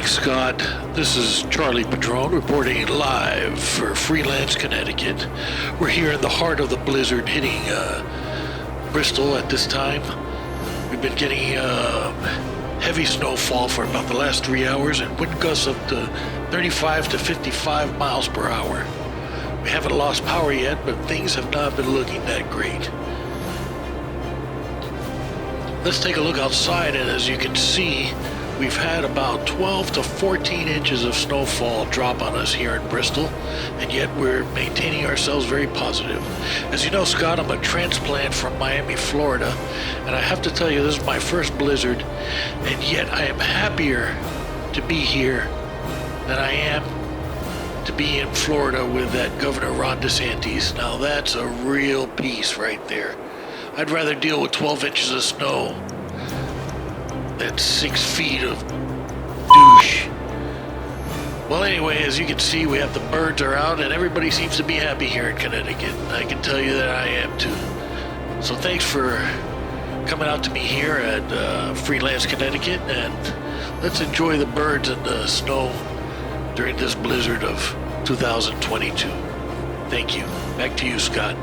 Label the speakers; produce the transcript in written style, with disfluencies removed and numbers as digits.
Speaker 1: Thanks, Scott. This is Charlie Padron reporting live for Freelance, Connecticut. We're here in the heart of the blizzard hitting Bristol at this time. We've been getting heavy snowfall for about the last 3 hours and wind gusts up to 35 to 55 miles per hour. We haven't lost power yet, but things have not been looking that great. Let's take a look outside, and as you can see, we've had about 12 to 14 inches of snowfall drop on us here in Bristol, and yet we're maintaining ourselves very positive. As you know, Scott, I'm a transplant from Miami, Florida, and I have to tell you, this is my first blizzard, and yet I am happier to be here than I am to be in Florida with that Governor Ron DeSantis. Now that's a real piece right there. I'd rather deal with 12 inches of snow than 6 feet of douche. Well, anyway, as you can see, we have the birds are out and everybody seems to be happy here in Connecticut. I can tell you that I am too. So thanks for coming out to me here at Freelance, Connecticut, and let's enjoy the birds and the snow during this blizzard of 2022. Thank you. Back to you, Scott.